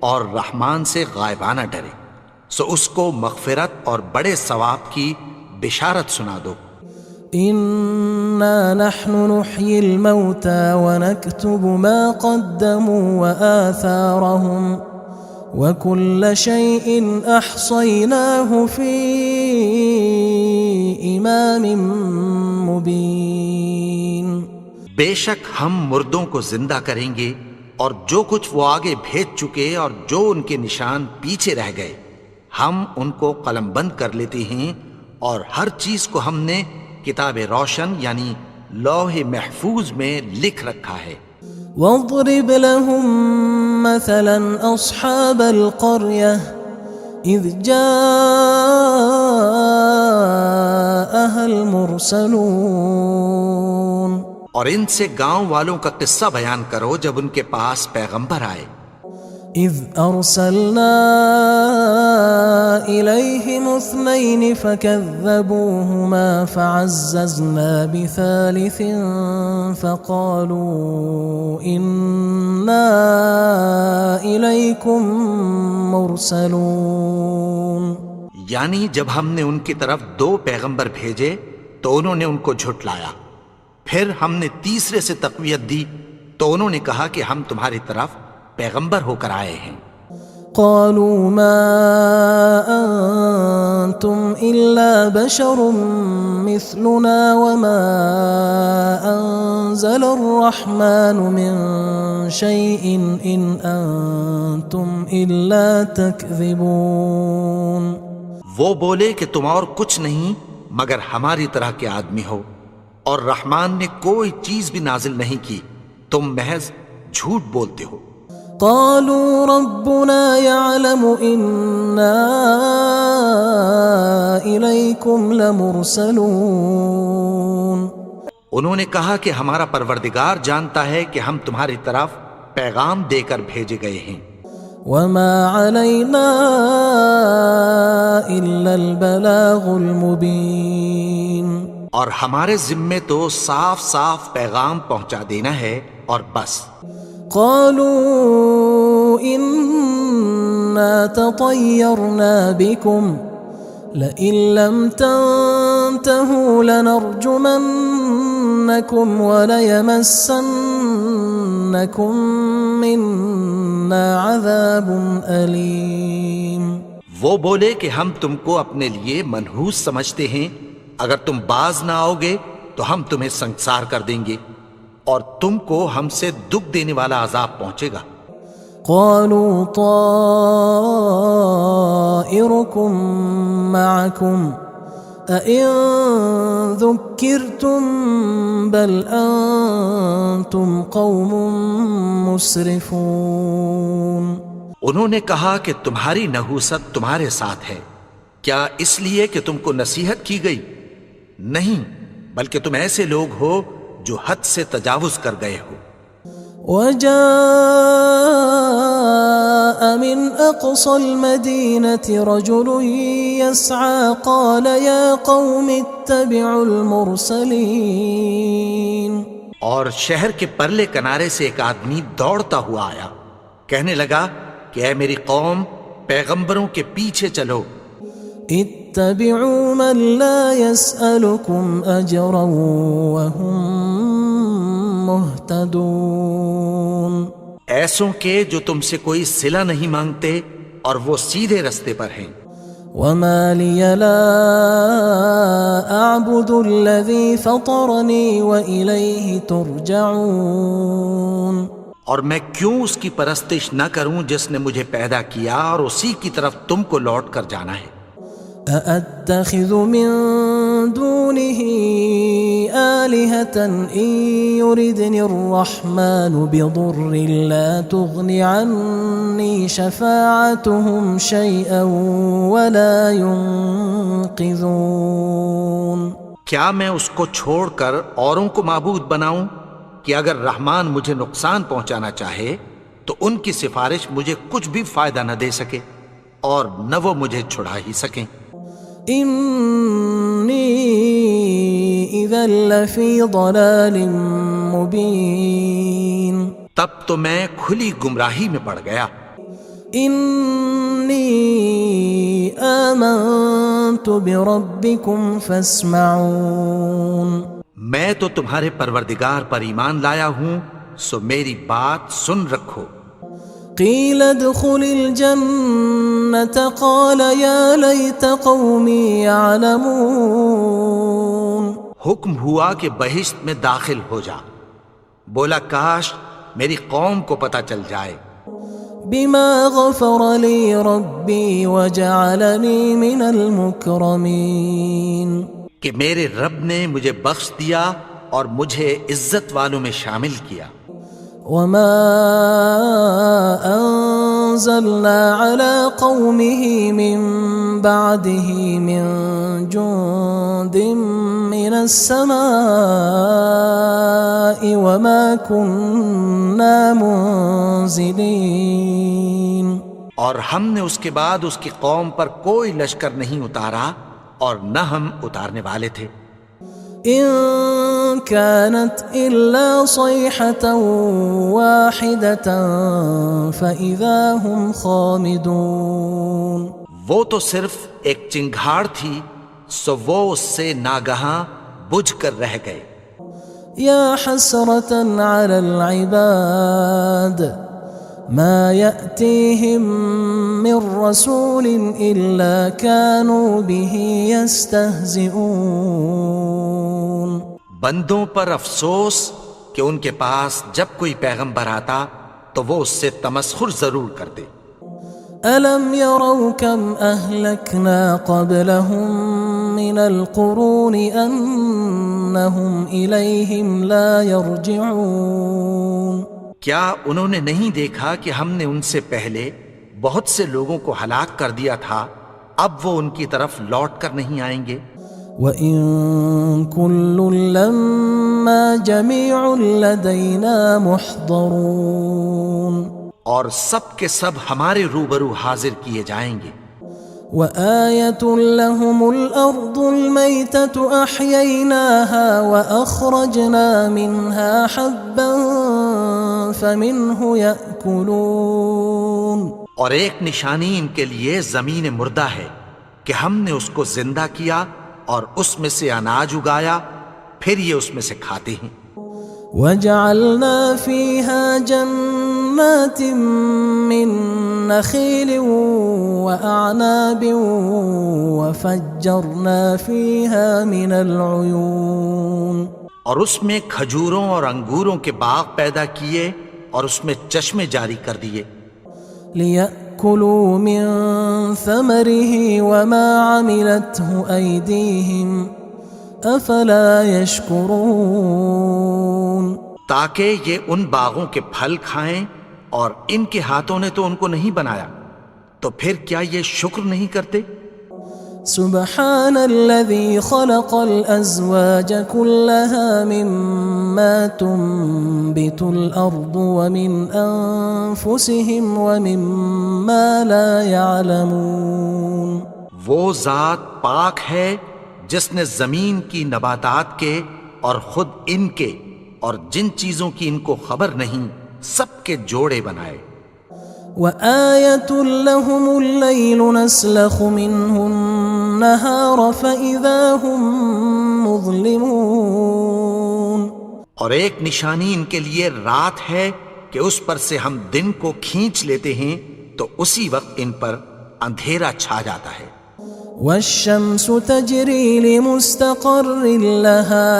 اور رحمان سے غائبانہ ڈرے، سو اس کو مغفرت اور بڑے ثواب کی بشارت سنا دو۔ إنا نحن نحيي الموتى ونكتب ما قدموا وآثارهم وكل شيء أحصيناه في إمام مبين۔ بے شک ہم مردوں کو زندہ کریں گے اور جو کچھ وہ آگے بھیج چکے اور جو ان کے نشان پیچھے رہ گئے ہم ان کو قلم بند کر لیتے ہیں، اور ہر چیز کو ہم نے کتاب روشن یعنی لوح محفوظ میں لکھ رکھا ہے۔ واضرب لهم مثلا أصحاب القرية إذ جاءها المرسلون، اور ان سے گاؤں والوں کا قصہ بیان کرو جب ان کے پاس پیغمبر آئے۔ إذ أرسلنا إليهم 2 فكذبوهما فعززنا بثالث فقالوا إنا إليكم مرسلون۔ یعنی جب ہم نے ان کی طرف 2 پیغمبر بھیجے تو انہوں نے ان کو جھٹلایا، پھر ہم نے تیسرے سے تقویت دی تو انہوں نے کہا کہ ہم تمہاری طرف پیغمبر ہو کر آئے ہیں۔ قالوا ما أنتم إلا بشر مثلنا وما أنزل الرحمن من شيء إن أنتم إلا تكذبون۔ وہ بولے کہ تم اور کچھ نہیں مگر ہماری طرح کے آدمی ہو، اور رحمان نے کوئی چیز بھی نازل نہیں کی، تم محض جھوٹ بولتے ہو۔ قالوا ربنا يعلم إنا إليكم لمرسلون۔ انہوں نے کہا کہ ہمارا پروردگار جانتا ہے کہ ہم تمہاری طرف پیغام دے کر بھیجے گئے ہیں۔ وما علينا إلا البلاغ المبين۔ اور ہمارے ذمے تو صاف صاف پیغام پہنچا دینا ہے اور بس۔ قالوا إنا تطيرنا بكم لئن لم تنتهوا لنرجمنكم وليمسنكم منا عذاب أليم۔ وہ بولے کہ ہم تم کو اپنے لیے منحوس سمجھتے ہیں، اگر تم باز نہ آؤ گے تو ہم تمہیں سنگسار کر دیں گے اور تم کو ہم سے دکھ دینے والا عذاب پہنچے گا۔ قالوا طائركم معكم أئن ذكرتم بل أنتم قوم مسرفون۔ انہوں نے کہا کہ تمہاری نحوست تمہارے ساتھ ہے، کیا اس لیے کہ تم کو نصیحت کی گئی؟ نہیں، بلکہ تم ایسے لوگ ہو جو حد سے تجاوز کر گئے ہو۔ وجاء من أقصى المدينة رجل يسعى قال يا قوم اتبعوا المرسلين۔ اور شہر کے پرلے کنارے سے ایک آدمی دوڑتا ہوا آیا، کہنے لگا کہ اے میری قوم، پیغمبروں کے پیچھے چلو۔ اتبعوا من لا يسألكم أجرا وهم مهتدون۔ ایسوں کے جو تم سے کوئی صلہ نہیں مانگتے اور وہ سیدھے رستے پر ہیں۔ وما لي لا أعبد الذي فطرني وإليه ترجعون۔ اور میں کیوں اس کی پرستش نہ کروں جس نے مجھے پیدا کیا اور اسی کی طرف تم کو لوٹ کر جانا ہے۔ أأتخذ من دونه آلهة إن يردني الرحمن بضر لا تغن عني شفاعتهم شيئا ولا ينقذون۔ کیا میں اس کو چھوڑ کر اوروں کو معبود بناؤں کہ اگر رحمان مجھے نقصان پہنچانا چاہے تو ان کی سفارش مجھے کچھ بھی فائدہ نہ دے سکے اور نہ وہ مجھے چھڑا ہی سکیں؟ انی اذا لفی ضلال مبین، تب تو میں کھلی گمراہی میں پڑ گیا۔ انی آمنت بربکم فاسمعون، میں تو تمہارے پروردگار پر ایمان لایا ہوں، سو میری بات سن رکھو۔ قیل ادخل الجنة قال یا لیت قومی یعلمون، حکم ہوا کہ بہشت میں داخل ہو جا، بولا کاش میری قوم کو پتہ چل جائے۔ بما غفر لی ربی وجعلنی من المکرمین، کہ میرے رب نے مجھے بخش دیا اور مجھے عزت والوں میں شامل کیا۔ وما انزلنا على قومه من بعده من جند من السماء وما كنا منزلين، اور ہم نے اس کے بعد اس کی قوم پر کوئی لشکر نہیں اتارا اور نہ ہم اتارنے والے تھے۔ ان كانت الا صيحة واحدة فاذا هم خامدون، وہ تو صرف ایک چنگھاڑ تھی، سو وہ اس سے ناگہاں بجھ کر رہ گئے۔ یا حسرة على العباد ما يأتيهم من رسول إلا كانوا به يستهزئون، بندوں پر افسوس کہ ان کے پاس جب کوئی پیغمبر آتا تو وہ اس سے تمسخر ضرور کرتے۔ ألم يروا كم أهلكنا قبلهم من القرون أنهم إليهم لا يرجعون، کیا انہوں نے نہیں دیکھا کہ ہم نے ان سے پہلے بہت سے لوگوں کو ہلاک کر دیا تھا، اب وہ ان کی طرف لوٹ کر نہیں آئیں گے؟ وَإِن كُلٌّ لَمَّا جَمِيعٌ لَدَيْنَا مُحْضَرُونَ، اور سب کے سب ہمارے روبرو حاضر کیے جائیں گے۔ وَآيَةٌ لَهُمُ الْأَرْضُ الْمَيْتَةُ أَحْيَيْنَاهَا وَأَخْرَجْنَا مِنْهَا حَبًّا فَمِنْهُ يَأْكُلُونَ، اور ایک نشانی ان کے لیے زمین مردہ ہے کہ ہم نے اس کو زندہ کیا اور اس میں سے اناج اگایا، پھر یہ اس میں سے کھاتے ہیں۔ وَجَعَلْنَا فِيهَا جَنَّاتٍ مِّن نَخِيلٍ وَأَعْنَابٍ وَفَجَّرْنَا فِيهَا مِنَ الْعُيُونِ، اور اس میں کھجوروں اور انگوروں کے باغ پیدا کیے اور اس میں چشمے جاری کر دیے، لِيَأْكُلُوا مِن ثَمَرِهِ وَمَا عَمِلَتْهُ أَيْدِيهِمْ أَفَلَا يَشْكُرُونَ، تاکہ یہ ان باغوں کے پھل کھائیں، اور ان کے ہاتھوں نے تو ان کو نہیں بنایا، تو پھر کیا یہ شکر نہیں کرتے؟ سبحان الذي خلق الأزواج كلها مما تنبت الأرض ومن أنفسهم ومما لا يعلمون، وہ ذات پاک ہے جس نے زمین کی نباتات کے اور خود ان کے اور جن چیزوں کی ان کو خبر نہیں سب کے جوڑے بنائے۔ وآية لهم الليل نسلخ منه النهار فإذا هم مظلمون، اور ایک نشانی ان کے لیے رات ہے کہ اس پر سے ہم دن کو کھینچ لیتے ہیں تو اسی وقت ان پر اندھیرا چھا جاتا ہے۔ والشمس تجري لمستقر لها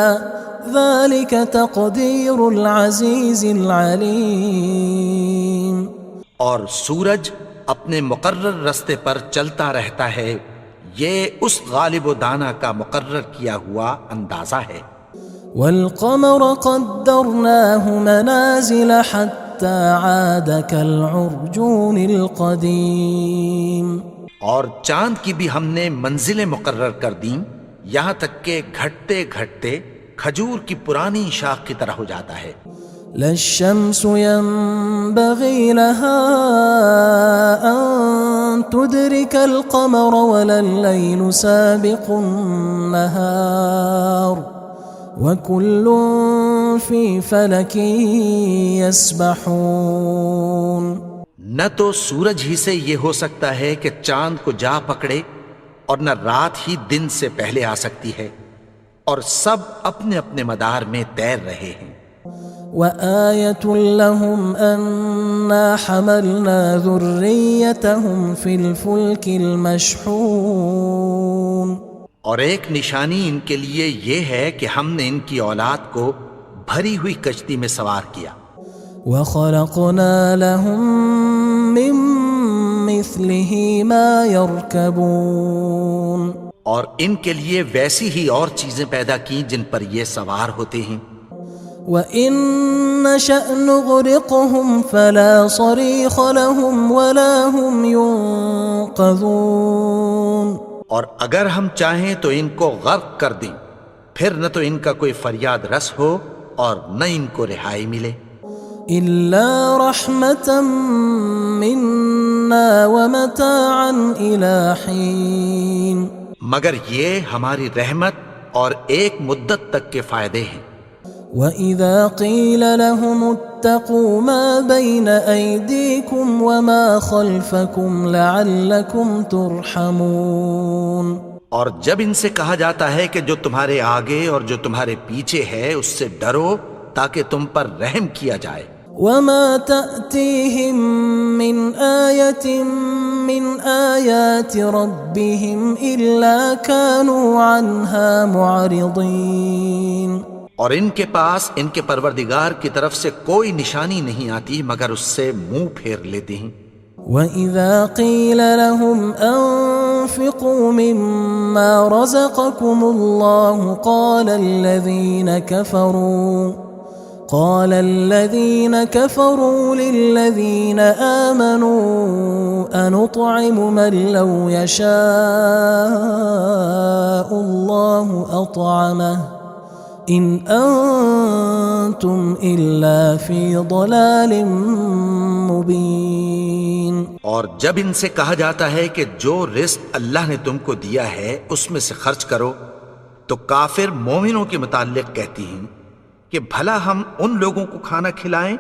ذلك تقدير العزيز العليم، اور سورج اپنے مقرر رستے پر چلتا رہتا ہے، یہ اس غالب و دانا کا مقرر کیا ہوا اندازہ ہے۔ والقمر قدرناه منازل حتى عاد كالعرجون القديم، اور چاند کی بھی ہم نے منزلیں مقرر کر دیں یہاں تک کہ گھٹتے گھٹتے کھجور کی پرانی شاخ کی طرح ہو جاتا ہے. لا الشمس ينبغي لها أن تدرك القمر ولا الليل سابق النهار وكل في فلك يسبحون. نہ تو سورج ہی سے یہ ہو سکتا ہے کہ چاند کو جا پکڑے، اور نہ رات ہی دن سے پہلے آ سکتی ہے، اور سب اپنے اپنے مدار میں تیر رہے ہیں. وآية لهم أنا حملنا ذريتهم في الفلك المشحون. اور ایک نشانی ان کے لیے یہ ہے کہ ہم نے ان کی اولاد کو بھری ہوئی کشتی میں سوار کیا. وخلقنا لهم من مثله ما يركبون. اور ان کے لیے ویسی ہی اور چیزیں پیدا کی جن پر یہ سوار ہوتے ہیں. وَإِن نَّشَأْ نُغْرِقْهُمْ فَلَا صَرِيخَ لَهُمْ وَلَا هُمْ يُنقَذُونَ. اور اگر ہم چاہیں تو ان کو غرق کر دیں، پھر نہ تو ان کا کوئی فریاد رس ہو اور نہ ان کو رہائی ملے. إِلَّا رَحْمَةً مِّنَّا وَمَتَاعًا إِلَى حِينٍ. مگر یہ ہماری رحمت اور ایک مدت تک کے فائدے ہیں. وَإِذَا قِيلَ لَهُمُ اتَّقُوا مَا بَيْنَ أَيْدِيكُمْ وَمَا خَلْفَكُمْ لَعَلَّكُمْ تُرْحَمُونَ. اور جب ان سے کہا جاتا ہے کہ جو تمہارے آگے اور جو تمہارے پیچھے ہے اس سے ڈرو تاکہ تم پر رحم کیا جائے. وَمَا تَأْتِيهِم مِّنْ آيَةٍ مِّنْ آيَاتِ رَبِّهِمْ إِلَّا كَانُوا عَنْهَا مُعْرِضِينَ. اور ان کے پاس ان کے پروردگار کی طرف سے کوئی نشانی نہیں آتی مگر اس سے منہ پھیر لیتے ہیں. وَإِذَا قِيلَ لَهُمْ أَنفِقُوا مِمَّا رَزَقَكُمُ اللَّهُ قال الذين كفروا للذين آمنوا أنطعم من لو يشاء الله أطعمه إن أنتم إلا في ضلال مبين. اور جب ان سے کہا جاتا ہے کہ جو رزق اللہ نے تم کو دیا ہے اس میں سے خرچ کرو، تو کافر مومنوں کے متعلق کہتی ہیں کہ بھلا ہم ان لوگوں کو کھانا کھلائیں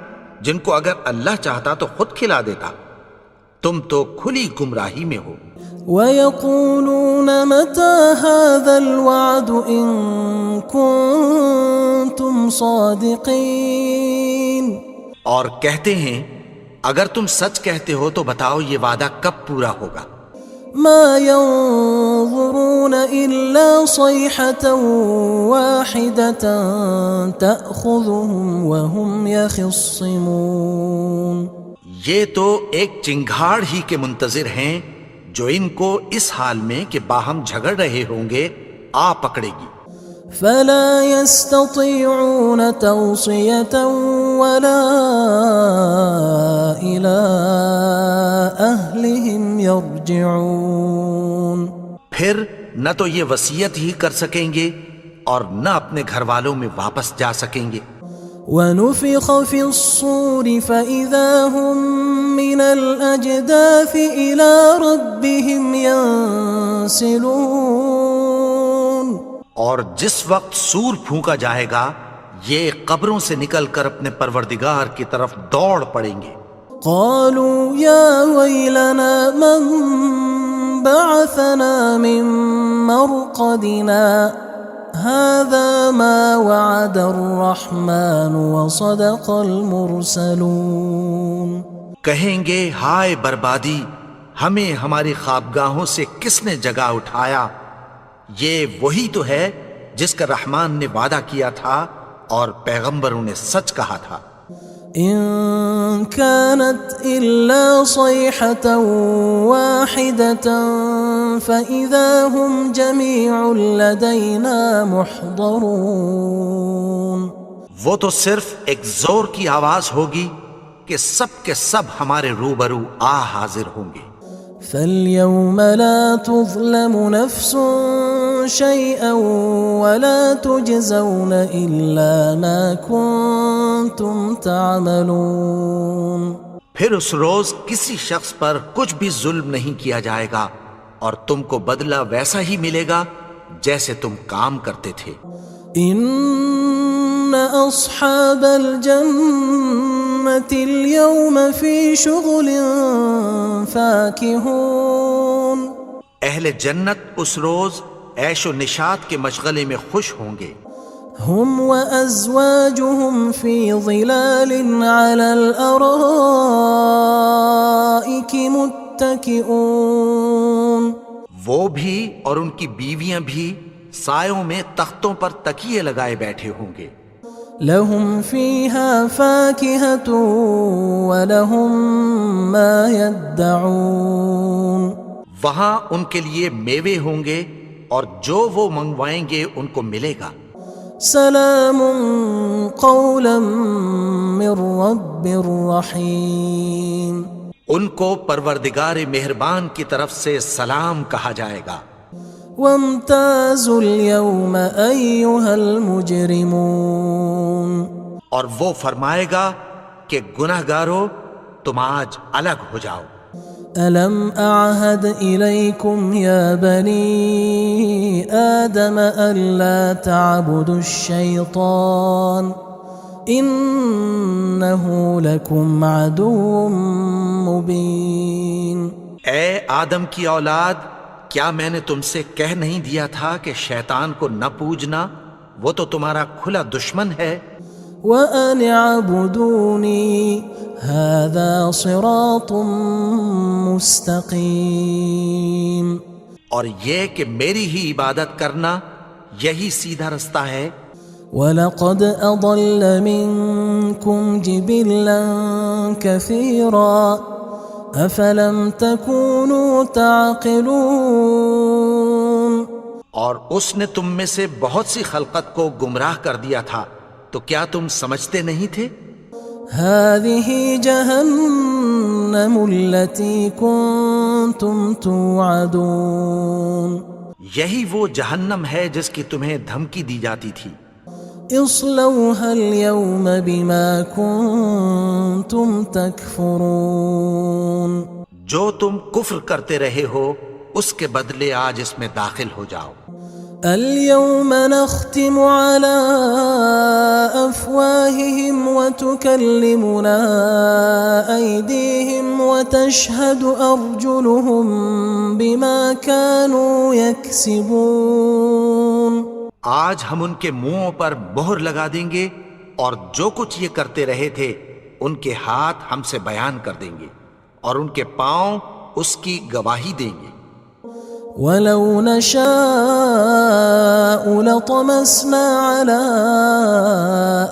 جن کو اگر اللہ چاہتا تو خود کھلا دیتا. تم تو کھلی گمراہی میں ہو. وَيَقُولُونَ مَتَى هَذَا الْوَعْدُ إِن كُنتُمْ صَادِقِينَ. اور کہتے ہیں اگر تم سچ کہتے ہو تو بتاؤ یہ وعدہ کب پورا ہوگا. ما ينظرون إلا صيحة واحدة تأخذهم وهم يخصمون. یہ تو ایک چنگھاڑ ہی کے منتظر ہیں جو ان کو اس حال میں کہ باہم جھگڑ رہے ہوں گے آ پکڑے گی. فلا يستطيعون توصية ولا إلى أهلهم يرجعون. پھر نہ تو یہ وصیت ہی کر سکیں گے اور نہ اپنے گھر والوں میں واپس جا سکیں گے. ونفخ في الصور فإذا هم من الأجداث إلى ربهم ينسلون. اور جس وقت سور پھونکا جائے گا یہ قبروں سے نکل کر اپنے پروردگار کی طرف دوڑ پڑیں گے. قالوا يا ويلنا من بعثنا من مرقدنا هذا ما وعد الرحمن وصدق المرسلون. کہیں گے ہائے بربادی، ہمیں ہماری خوابگاہوں سے کس نے جگا اٹھایا. یہ وہی تو ہے جس کا رحمان نے وعدہ کیا تھا اور پیغمبروں نے سچ کہا تھا. إن كانت إلا صيحة واحدة فإذا هم جميع لدينا محضرون. وہ تو صرف ایک زور کی آواز ہوگی کہ سب کے سب ہمارے روبرو حاضر ہوں گے. فاليوم لا تظلم نفس شيئا ولا تجزون إلا ما كنتم تعملون. پھر اس روز کسی شخص پر کچھ بھی ظلم نہیں کیا جائے گا اور تم کو بدلہ ویسا ہی ملے گا جیسے تم کام کرتے تھے. إن أصحاب الجنة اليوم في شغل فاكهون. اہل جنت اس روز عیش و نشاط کے مشغلے میں خوش ہوں گے. هم وأزواجهم في ظلال على الأرائك متكئون. وہ بھی اور ان کی بیویاں بھی سایوں میں تختوں پر تکیے لگائے بیٹھے ہوں گے. لهم فيها فاكهة ولهم ما يدعون. وہاں ان کے لیے میوے ہوں گے اور جو وہ منگوائیں گے ان کو ملے گا. سلام قولا من رب رحیم. ان کو پروردگار مہربان کی طرف سے سلام کہا جائے گا. وامتازوا اليوم أيها المجرمون. اور وہ فرمائے گا کہ گناہگارو تم آج الگ ہو جاؤ. ألم أعهد إليكم يا بني آدم ألا تعبدوا الشيطان إنه لكم عدو مبين. اے آدم کی اولاد، کیا میں نے تم سے کہہ نہیں دیا تھا کہ شیطان کو نہ پوجنا، وہ تو تمہارا کھلا دشمن ہے. وَأَنِ اعْبُدُونِي هَذَا صِرَاطٌ مُسْتَقِيمٌ. اور یہ کہ میری ہی عبادت کرنا یہی سیدھا رستہ ہے. وَلَقَدْ أَضَلَّ مِنْكُمْ جِبِلًّا كَثِيرًا أَفَلَمْ تَكُونُوا تَعْقِلُونَ. اور اس نے تم میں سے بہت سی خلقت کو گمراہ کر دیا تھا، تو کیا تم سمجھتے نہیں تھے؟ هذه جهنم التي كنتم توعدون. یہی وہ جہنم ہے جس کی تمہیں دھمکی دی جاتی تھی. اصلوها اليوم بما كنتم تكفرون. جو تم کفر کرتے رہے ہو اس کے بدلے آج اس میں داخل ہو جاؤ. اليوم نختم على أفواههم وتكلمنا أيديهم وتشهد أرجلهم بما كانوا يكسبون. آج ہم ان کے منہوں پر مہر لگا دیں گے اور جو کچھ یہ کرتے رہے تھے ان کے ہاتھ ہم سے بیان کر دیں گے اور ان کے پاؤں اس کی گواہی دیں گے. وَلَوْ نَشَاءُ لَطَمَسْنَا عَلَىٰ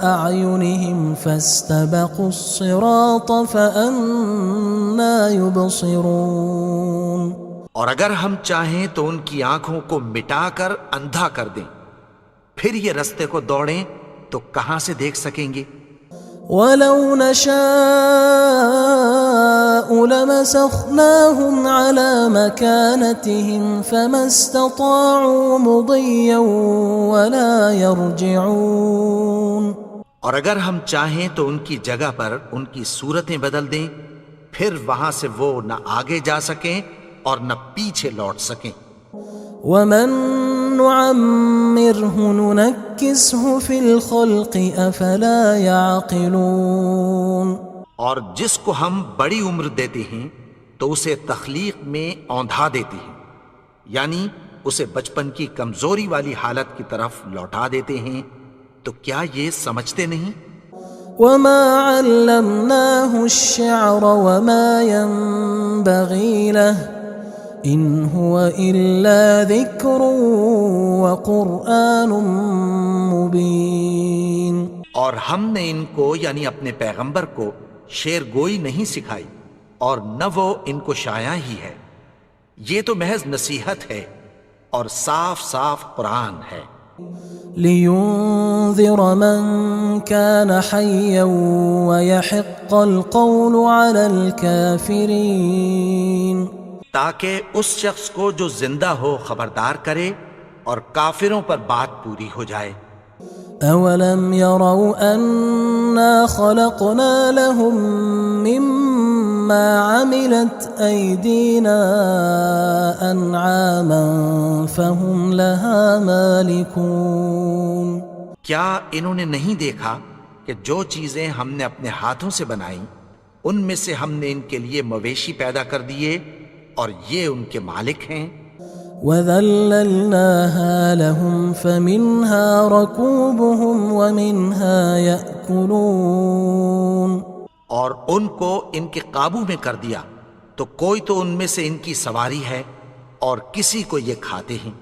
أَعْيُنِهِمْ فَاسْتَبَقُوا الصِّرَاطَ فَأَنَّىٰ يُبْصِرُونَ. اور اگر ہم چاہیں تو ان کی آنکھوں کو مٹا کر اندھا کر دیں، پھر یہ رستے کو دوڑیں تو کہاں سے دیکھ سکیں گے. وَلَوْ نَشَاءُ لَمَسَخْنَاهُمْ عَلَىٰ مَكَانَتِهِمْ فَمَا اسْتَطَاعُوا مُضِيًّا وَلَا يَرْجِعُونَ. اور اگر ہم چاہیں تو ان کی جگہ پر ان کی صورتیں بدل دیں، پھر وہاں سے وہ نہ آگے جا سکیں اور نہ پیچھے لوٹ سکیں. وَمَن نُعَمِّرْهُ نُنَكِّسْهُ فِي الْخَلْقِ أَفَلَا يَعْقِلُونَ. اور جس کو ہم بڑی عمر دیتے ہیں تو اسے تخلیق میں اوندھا دیتے ہیں، یعنی اسے بچپن کی کمزوری والی حالت کی طرف لوٹا دیتے ہیں. تو کیا یہ سمجھتے نہیں؟ وَمَا عَلَّمْنَاهُ الشِّعْرَ وَمَا يَنبَغِي لَهُ إِنْ هُوَ إِلَّا ذِكْرٌ وَقُرْآنٌ مُبِينٌ. اور ہم نے ان کو یعنی اپنے پیغمبر کو شعر گوئی نہیں سکھائی اور نہ وہ ان کو شاعر ہی ہے، یہ تو محض نصیحت ہے اور صاف صاف قرآن ہے. لِيُنذِرَ مَن كَانَ حَيًّا وَيَحِقَّ الْقَوْلُ عَلَى الْكَافِرِينَ. تاکہ اس شخص کو جو زندہ ہو خبردار کرے اور کافروں پر بات پوری ہو جائے۔ أولم يروا أنا خلقنا لهم مما عملت أيدينا أنعاما فهم لها مالكون؟ کیا انہوں نے نہیں دیکھا کہ جو چیزیں ہم نے اپنے ہاتھوں سے بنائیں ان میں سے ہم نے ان کے لیے مویشی پیدا کر دیے اور یہ ان کے مالک ہیں۔ وَذَلَّلْنَاهَا لَهُمْ فَمِنْهَا رَكُوبُهُمْ وَمِنْهَا يَأْكُلُونَ، اور ان کو ان کے قابو میں کر دیا تو کوئی تو ان میں سے ان کی سواری ہے اور کسی کو یہ کھاتے ہیں۔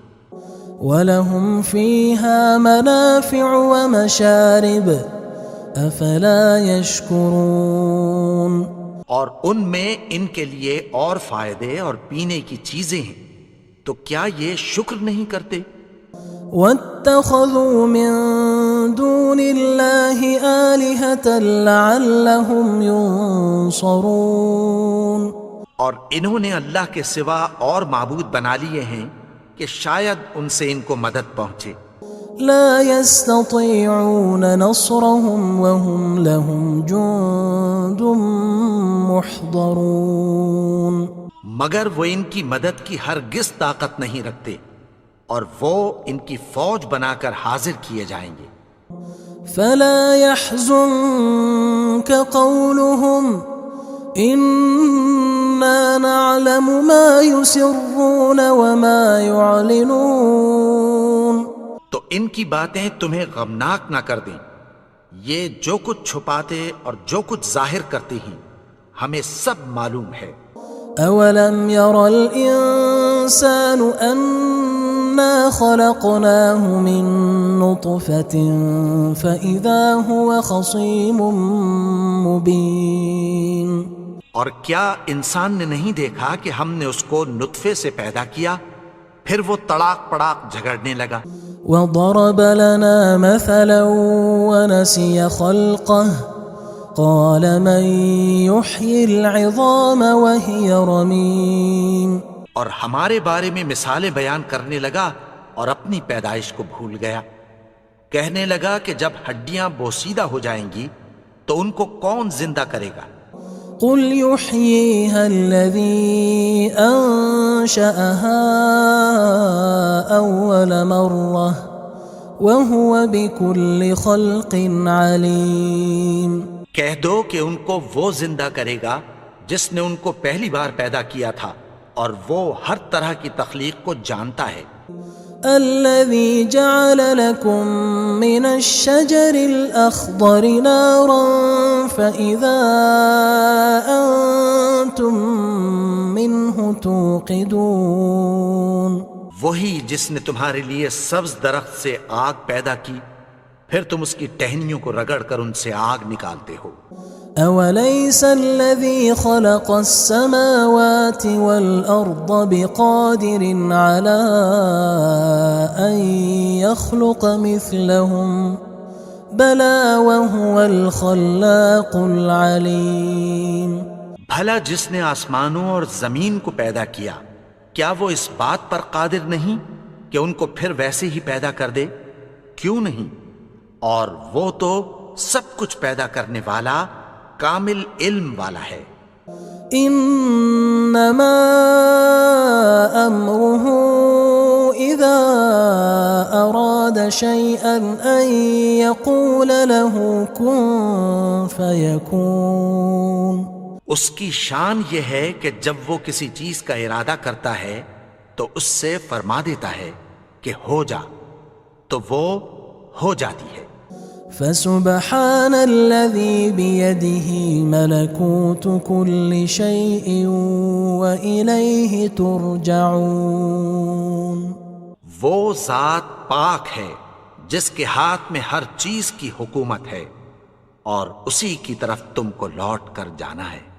وَلَهُمْ فِيهَا مَنَافِعُ وَمَشَارِبُ أَفَلَا يَشْكُرُونَ، اور ان میں ان کے لیے اور فائدے اور پینے کی چیزیں ہیں تو کیا یہ شکر نہیں کرتے؟ وَاتَّخَذُوا مِن دُونِ اللَّهِ آلِهَةً لَعَلَّهُمْ يُنصَرُونَ، اور انہوں نے اللہ کے سوا اور معبود بنا لیے ہیں کہ شاید ان سے ان کو مدد پہنچے۔ لا يستطيعون نصرهم وهم لهم جند محضرون، مگر وہ ان کی مدد کی ہرگز طاقت نہیں رکھتے اور وہ ان کی فوج بنا کر حاضر کیے جائیں گے۔ فلا يحزنك قولهم إنا نعلم ما يسرون وما يعلنون، تو ان کی باتیں تمہیں غمناک نہ کر دیں، یہ جو کچھ چھپاتے اور جو کچھ ظاہر کرتے ہیں ہمیں سب معلوم ہے۔ أولم ير الإنسان أنا خلقناه من نطفة فإذا هو خصيم مبين، اور کیا انسان نے نہیں دیکھا کہ ہم نے اس کو نطفے سے پیدا کیا پھر وہ تڑاک پڑاک جھگڑنے لگا۔ وضرب لنا مثلا ونسي خلقه قال من يحيي العظام وهي رميم، اور ہمارے بارے میں مثالیں بیان کرنے لگا اور اپنی پیدائش کو بھول گیا۔ کہنے لگا کہ جب ہڈیاں بوسیدہ ہو جائیں گی تو ان کو کون زندہ کرے گا؟ قل يحييها الذي أنشأها أول مرة وهو بكل خلق عليم، کہہ دو کہ ان کو وہ زندہ کرے گا جس نے ان کو پہلی بار پیدا کیا تھا اور وہ ہر طرح کی تخلیق کو جانتا ہے۔ الذي جعل لكم من الشجر الأخضر نارا فإذا أنتم منه توقدون، وہی جس نے تمہارے لیے سبز درخت سے آگ پیدا کی پھر تم اس کی ٹہنیوں کو رگڑ کر ان سے آگ نکالتے ہو۔ أوليس الذي خلق السماوات والأرض بقادر على أن يخلق مثلهم بلى وهو الخلاق العليم، بھلا جس نے آسمانوں اور زمین کو پیدا کیا کیا وہ اس بات پر قادر نہیں کہ ان کو پھر ویسے ہی پیدا کر دے؟ کیوں نہیں؟ اور وہ تو سب کچھ پیدا کرنے والا کامل علم والا ہے۔ انما امره اذا اراد شيئا ان يقول له كن فيكون، اس کی شان یہ ہے کہ جب وہ کسی چیز کا ارادہ کرتا ہے تو اس سے فرما دیتا ہے کہ ہو جا، تو وہ ہو جاتی ہے۔ فسبحان الذي بيده ملكوت كل شيء وإليه ترجعون، وہ ذات پاک ہے جس کے ہاتھ میں ہر چیز کی حکومت ہے اور اسی کی طرف تم کو لوٹ کر جانا ہے۔